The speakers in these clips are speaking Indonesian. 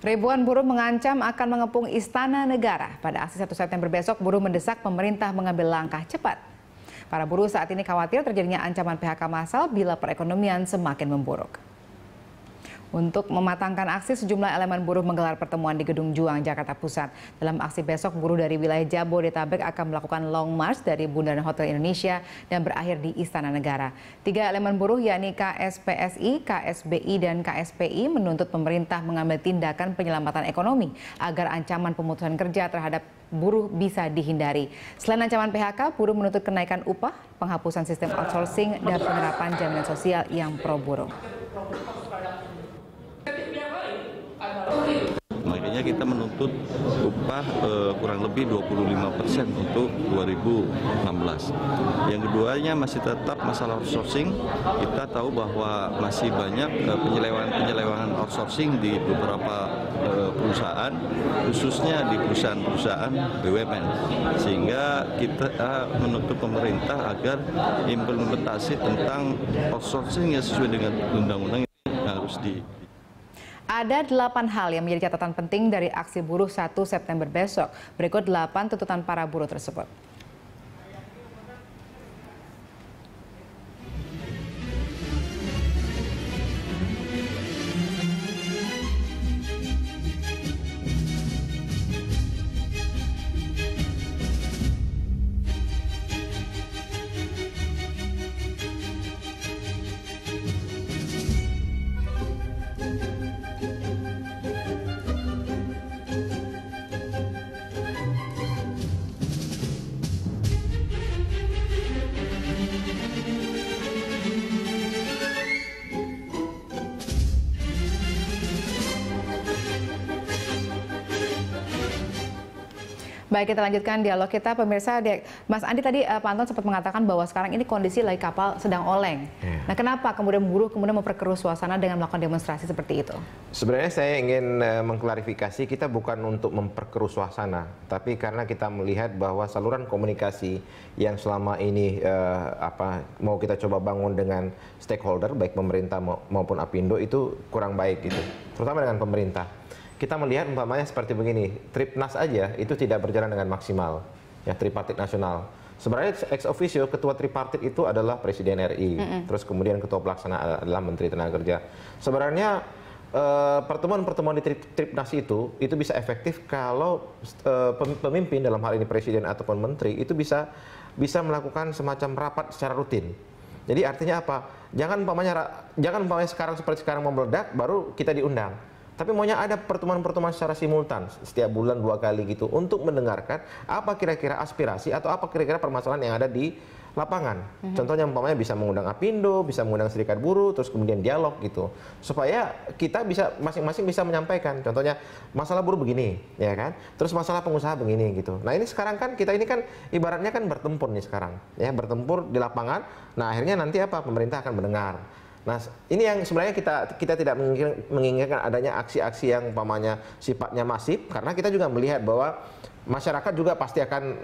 Ribuan buruh mengancam akan mengepung Istana Negara. Pada aksi 1 September besok, buruh mendesak pemerintah mengambil langkah cepat. Para buruh saat ini khawatir terjadinya ancaman PHK massal bila perekonomian semakin memburuk. Untuk mematangkan aksi, sejumlah elemen buruh menggelar pertemuan di Gedung Juang, Jakarta Pusat. Dalam aksi besok, buruh dari wilayah Jabodetabek akan melakukan long march dari Bundaran Hotel Indonesia dan berakhir di Istana Negara. 3 elemen buruh yakni KSPSI, KSBI, dan KSPI menuntut pemerintah mengambil tindakan penyelamatan ekonomi agar ancaman pemutusan kerja terhadap buruh bisa dihindari. Selain ancaman PHK, buruh menuntut kenaikan upah, penghapusan sistem outsourcing, dan penerapan jaminan sosial yang pro buruh. Makanya kita menuntut upah kurang lebih 25% untuk 2016. Yang keduanya masih tetap masalah outsourcing. Kita tahu bahwa masih banyak penyelewengan outsourcing di beberapa perusahaan, khususnya di perusahaan-perusahaan BUMN. Sehingga kita menuntut pemerintah agar implementasi tentang outsourcing yang sesuai dengan undang-undang harus Ada 8 hal yang menjadi catatan penting dari aksi buruh 1 September besok. Berikut 8 tuntutan para buruh tersebut. Baik, kita lanjutkan dialog kita, pemirsa. Mas Andi tadi Pak Anton sempat mengatakan bahwa sekarang ini kondisi lagi kapal sedang oleng. Nah, kenapa kemudian buruh memperkeruh suasana dengan melakukan demonstrasi seperti itu? Sebenarnya saya ingin mengklarifikasi, kita bukan untuk memperkeruh suasana, tapi karena kita melihat bahwa saluran komunikasi yang selama ini mau kita coba bangun dengan stakeholder, baik pemerintah maupun Apindo, itu kurang baik gitu, terutama dengan pemerintah. Kita melihat umpamanya seperti begini, Tripnas aja itu tidak berjalan dengan maksimal, ya, tripartit nasional. Sebenarnya ex officio ketua tripartit itu adalah Presiden RI, terus kemudian ketua pelaksana adalah Menteri Tenaga Kerja. Sebenarnya pertemuan-pertemuan di Tripnas itu bisa efektif kalau pemimpin, dalam hal ini Presiden ataupun Menteri, itu bisa melakukan semacam rapat secara rutin. Jadi artinya apa? Jangan umpamanya sekarang seperti sekarang mau meledak baru kita diundang. Tapi maunya ada pertemuan-pertemuan secara simultan setiap bulan 2 kali gitu untuk mendengarkan apa kira-kira aspirasi atau apa kira-kira permasalahan yang ada di lapangan. Contohnya umpamanya bisa mengundang Apindo, bisa mengundang serikat buruh, terus kemudian dialog gitu. Supaya kita bisa masing-masing bisa menyampaikan. Contohnya masalah buruh begini, ya kan? Terus masalah pengusaha begini gitu. Nah, ini sekarang kan kita ini kan ibaratnya kan bertempur nih sekarang, ya, bertempur di lapangan. Nah, akhirnya nanti apa? Pemerintah akan mendengar. Nah, ini yang sebenarnya kita tidak menginginkan adanya aksi-aksi yang umpamanya sifatnya masif, karena kita juga melihat bahwa masyarakat juga pasti akan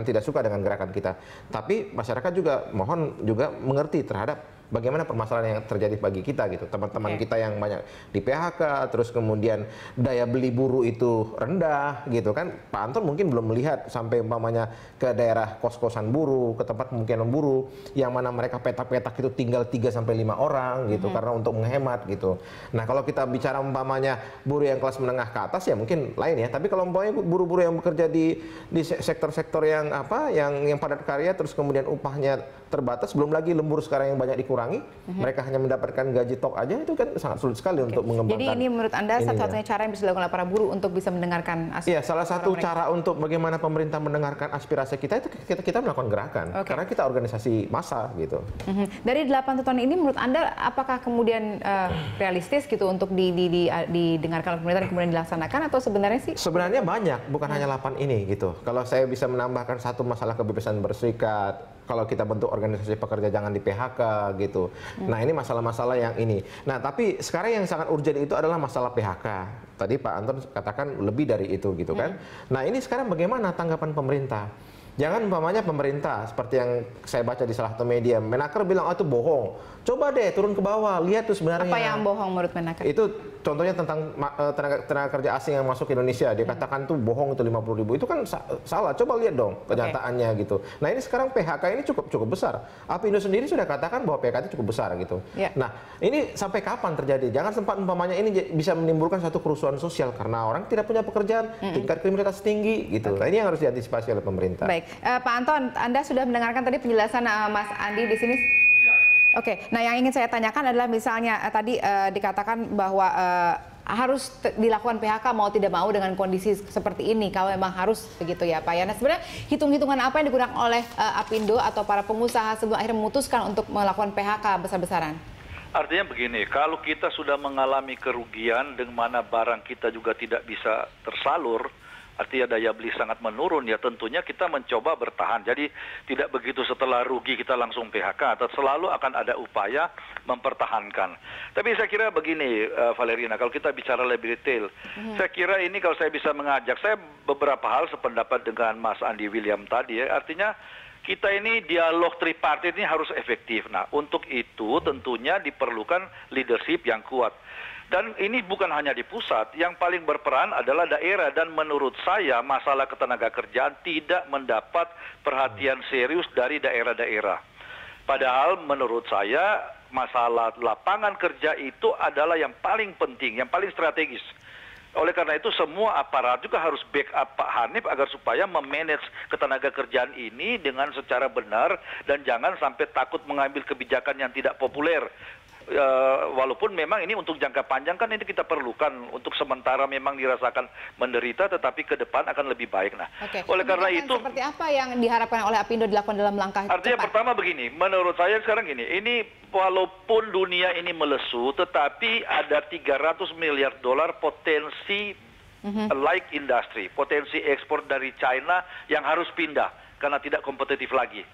tidak suka dengan gerakan kita. Tapi masyarakat juga mohon juga mengerti terhadap bagaimana permasalahan yang terjadi bagi kita gitu. Teman-teman kita yang banyak di PHK, terus kemudian daya beli buruh itu rendah gitu kan. Pak Anton mungkin belum melihat sampai umpamanya ke daerah kos-kosan buruh, ke tempat pemukiman buruh yang mana mereka petak-petak itu tinggal 3 sampai 5 orang gitu karena untuk menghemat gitu. Nah, kalau kita bicara umpamanya buruh yang kelas menengah ke atas ya mungkin lain ya. Tapi kalau umpamanya buruh-buruh yang bekerja di sektor-sektor yang yang padat karya, terus kemudian upahnya terbatas, belum lagi lembur sekarang yang banyak dikurangi, mereka hanya mendapatkan gaji tok aja, itu kan sangat sulit sekali untuk mengembangkan. Jadi ini menurut Anda satu-satunya cara yang bisa dilakukan oleh para buruh untuk bisa mendengarkan aspirasi? Iya, salah satu cara untuk bagaimana pemerintah mendengarkan aspirasi kita itu kita melakukan gerakan, karena kita organisasi massa gitu. Dari 8 tuntutan ini menurut Anda apakah kemudian realistis gitu untuk didengarkan oleh pemerintah dan kemudian dilaksanakan, atau sebenarnya sih? Sebenarnya banyak, bukan hanya 8 ini gitu. Kalau saya bisa menambahkan satu masalah kebebasan berserikat, kalau kita bentuk organisasi pekerja jangan di PHK gitu. Nah, ini masalah-masalah yang ini. Nah, tapi sekarang yang sangat urgent itu adalah masalah PHK. Tadi Pak Anton katakan lebih dari itu gitu kan. Nah, ini sekarang bagaimana tanggapan pemerintah? Jangan umpamanya pemerintah seperti yang saya baca di salah satu media, Menaker bilang itu bohong. Coba deh turun ke bawah, lihat tuh sebenarnya. Apa yang bohong menurut Menaker? Itu contohnya tentang tenaga kerja asing yang masuk ke Indonesia. Dia katakan tuh bohong itu 50.000. Itu kan salah. Coba lihat dong kenyataannya gitu. Nah ini sekarang PHK ini cukup besar. Apindo sendiri sudah katakan bahwa PHK itu cukup besar gitu. Nah ini sampai kapan terjadi? Jangan sempat umpamanya ini bisa menimbulkan satu kerusuhan sosial karena orang tidak punya pekerjaan, tingkat kriminalitas tinggi gitu. Nah ini yang harus diantisipasi oleh pemerintah. Baik, Pak Anton, Anda sudah mendengarkan tadi penjelasan Mas Andi di sini. Oke, nah yang ingin saya tanyakan adalah misalnya tadi dikatakan bahwa harus dilakukan PHK mau tidak mau dengan kondisi seperti ini kalau memang harus begitu ya Pak ya. Nah sebenarnya hitung-hitungan apa yang digunakan oleh Apindo atau para pengusaha sebelum akhirnya memutuskan untuk melakukan PHK besar-besaran? Artinya begini, kalau kita sudah mengalami kerugian dengan mana barang kita juga tidak bisa tersalur, artinya daya beli sangat menurun, ya tentunya kita mencoba bertahan. Jadi tidak begitu setelah rugi kita langsung PHK, atau selalu akan ada upaya mempertahankan. Tapi saya kira begini, Valerina, kalau kita bicara lebih detail, saya kira ini kalau saya bisa mengajak, saya beberapa hal sependapat dengan Mas Andi William tadi ya, artinya kita ini dialog tripartit ini harus efektif. Nah, untuk itu tentunya diperlukan leadership yang kuat. Dan ini bukan hanya di pusat, yang paling berperan adalah daerah. Dan menurut saya masalah ketenagakerjaan tidak mendapat perhatian serius dari daerah-daerah. Padahal menurut saya masalah lapangan kerja itu adalah yang paling penting, yang paling strategis. Oleh karena itu semua aparat juga harus backup Pak Hanif agar supaya memanage ketenagakerjaan ini dengan secara benar dan jangan sampai takut mengambil kebijakan yang tidak populer. Walaupun memang ini untuk jangka panjang kan ini kita perlukan, untuk sementara memang dirasakan menderita tetapi ke depan akan lebih baik. Nah, oleh karena itu seperti apa yang diharapkan oleh Apindo dilakukan dalam langkah artinya cepat? Pertama begini, menurut saya sekarang gini, ini walaupun dunia ini melesu tetapi ada 300 miliar dolar potensi light industry, potensi ekspor dari China yang harus pindah karena tidak kompetitif lagi.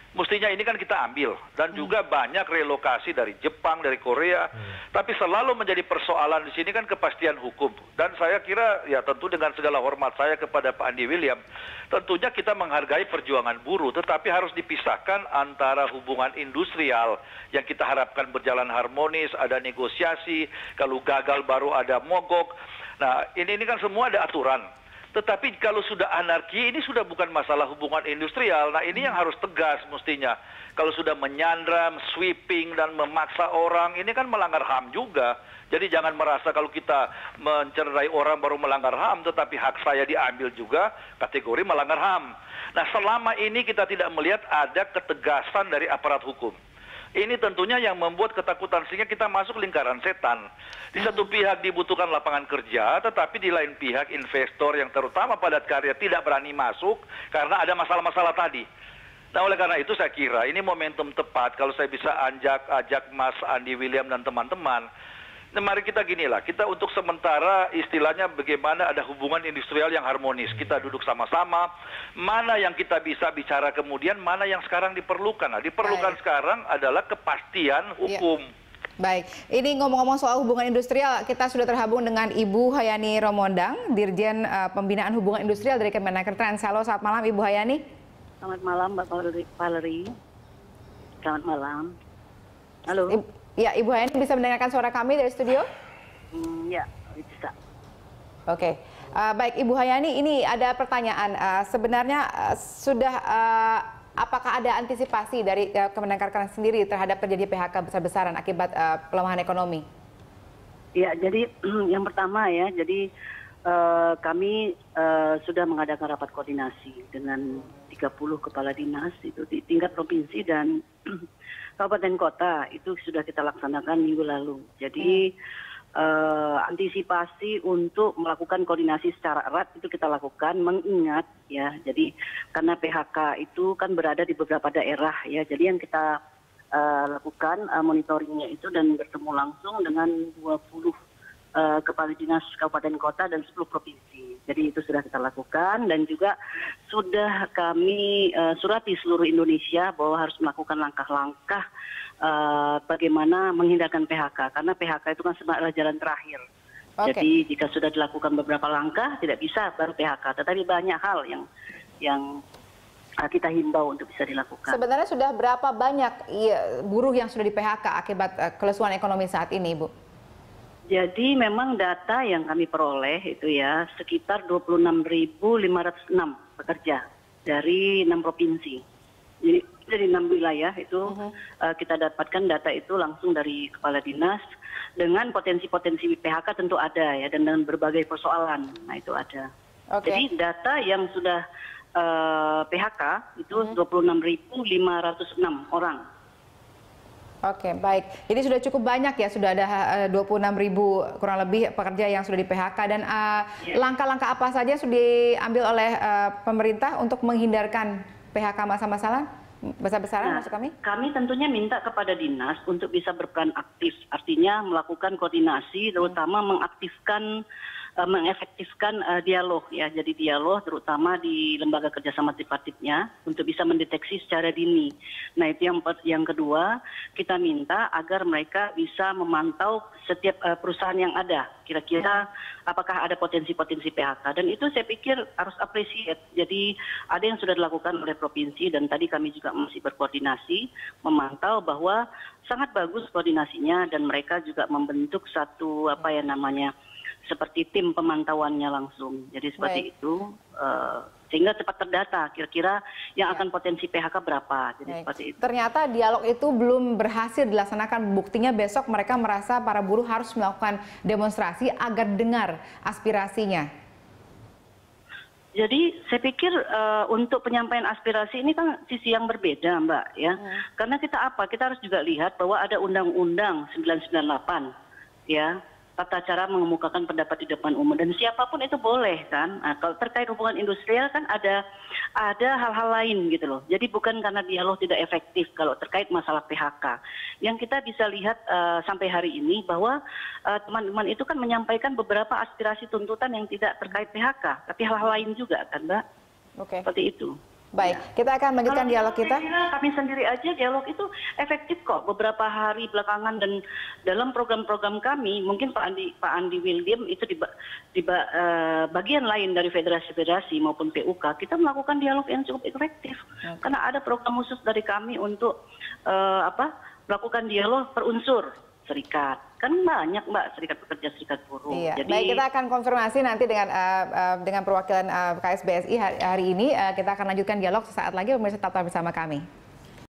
Mestinya ini kan kita ambil, dan juga banyak relokasi dari Jepang, dari Korea, tapi selalu menjadi persoalan di sini kan kepastian hukum. Dan saya kira ya tentu dengan segala hormat saya kepada Pak Andi William, tentunya kita menghargai perjuangan buruh, tetapi harus dipisahkan antara hubungan industrial yang kita harapkan berjalan harmonis, ada negosiasi, kalau gagal baru ada mogok. Nah ini kan semua ada aturan. Tetapi kalau sudah anarki, ini sudah bukan masalah hubungan industrial. Nah ini yang harus tegas mestinya. Kalau sudah menyandra, sweeping, dan memaksa orang, ini kan melanggar HAM juga. Jadi jangan merasa kalau kita mencerai orang baru melanggar HAM, tetapi hak saya diambil juga kategori melanggar HAM. Nah selama ini kita tidak melihat ada ketegasan dari aparat hukum. Ini tentunya yang membuat ketakutan, sehingga kita masuk lingkaran setan. Di satu pihak dibutuhkan lapangan kerja, tetapi di lain pihak investor yang terutama padat karya tidak berani masuk karena ada masalah-masalah tadi. Nah oleh karena itu saya kira ini momentum tepat kalau saya bisa ajak Mas Andi William dan teman-teman. Nah, mari kita ginilah, kita untuk sementara istilahnya bagaimana ada hubungan industrial yang harmonis. Kita duduk sama-sama, mana yang kita bisa bicara kemudian, mana yang sekarang diperlukan. Nah, diperlukan sekarang adalah kepastian hukum. Baik, ini ngomong-ngomong soal hubungan industrial, kita sudah terhubung dengan Ibu Hayani Romondang, Dirjen Pembinaan Hubungan Industrial dari Kemenaker Trans. Halo, selamat malam Ibu Hayani. Selamat malam Mbak Valerie. Selamat malam. Halo. Ya, Ibu Hayani bisa mendengarkan suara kami dari studio? Ya, bisa. Oke, baik Ibu Hayani, ini ada pertanyaan. Sebenarnya sudah apakah ada antisipasi dari Kemenaker sendiri terhadap terjadi PHK besar-besaran akibat pelemahan ekonomi? Ya, jadi yang pertama ya, jadi kami sudah mengadakan rapat koordinasi dengan 30 kepala dinas itu di tingkat provinsi dan kabupaten kota, itu sudah kita laksanakan minggu lalu. Jadi antisipasi untuk melakukan koordinasi secara erat itu kita lakukan, mengingat ya, jadi karena PHK itu kan berada di beberapa daerah ya, jadi yang kita lakukan monitoringnya itu dan bertemu langsung dengan 20 kepala dinas kabupaten kota dan 10 provinsi. Jadi itu sudah kita lakukan dan juga sudah kami surati seluruh Indonesia bahwa harus melakukan langkah-langkah bagaimana menghindarkan PHK, karena PHK itu kan sebenarnya jalan terakhir. Jadi jika sudah dilakukan beberapa langkah tidak bisa baru PHK, tetapi banyak hal yang kita himbau untuk bisa dilakukan. Sebenarnya sudah berapa banyak buruh yang sudah di PHK akibat kelesuan ekonomi saat ini, Bu? Jadi memang data yang kami peroleh itu ya sekitar 26.506 pekerja dari 6 provinsi. Jadi dari 6 wilayah itu kita dapatkan data itu langsung dari kepala dinas dengan potensi-potensi PHK tentu ada ya dan dengan berbagai persoalan. Nah itu ada. Jadi data yang sudah PHK itu 26.506 orang. Oke, baik. Jadi sudah cukup banyak ya, sudah ada 26.000 kurang lebih pekerja yang sudah di PHK. Dan langkah-langkah apa saja sudah diambil oleh pemerintah untuk menghindarkan PHK massa-massalan? Besar-besaran maksud kami? Kami tentunya minta kepada dinas untuk bisa berperan aktif. Artinya melakukan koordinasi, terutama mengefektifkan dialog ya. Jadi dialog terutama di lembaga kerjasama tripartitnya untuk bisa mendeteksi secara dini. Nah itu yang kedua, kita minta agar mereka bisa memantau setiap perusahaan yang ada. Kira-kira apakah ada potensi-potensi PHK. Dan itu saya pikir harus appreciate. Jadi ada yang sudah dilakukan oleh provinsi dan tadi kami juga masih berkoordinasi memantau bahwa sangat bagus koordinasinya dan mereka juga membentuk satu seperti tim pemantauannya langsung. Jadi seperti itu sehingga cepat terdata kira-kira yang akan potensi PHK berapa. Jadi seperti itu. Ternyata dialog itu belum berhasil dilaksanakan. Buktinya besok mereka merasa para buruh harus melakukan demonstrasi agar dengar aspirasinya. Jadi saya pikir untuk penyampaian aspirasi ini kan sisi yang berbeda, Mbak ya. Karena kita harus juga lihat bahwa ada Undang-Undang 998 ya. Tata cara mengemukakan pendapat di depan umum dan siapapun itu boleh kan. Nah, kalau terkait hubungan industrial kan ada hal-hal lain gitu loh. Jadi bukan karena dialog tidak efektif kalau terkait masalah PHK. Yang kita bisa lihat sampai hari ini bahwa teman-teman itu kan menyampaikan beberapa aspirasi tuntutan yang tidak terkait PHK, tapi hal-hal lain juga kan, Mbak. Oke. Seperti itu. Baik, kita akan melanjutkan dialog kita. Kami sendiri aja dialog itu efektif kok beberapa hari belakangan dan dalam program-program kami mungkin Pak Andi William itu di bagian lain dari federasi-federasi maupun PUK kita melakukan dialog yang cukup efektif karena ada program khusus dari kami untuk melakukan dialog per unsur serikat. Kan banyak Mbak serikat pekerja, serikat buruh. Iya. Jadi, baik, kita akan konfirmasi nanti dengan perwakilan KSBSI hari ini. Kita akan lanjutkan dialog sesaat lagi. Pemirsa tetap bersama kami.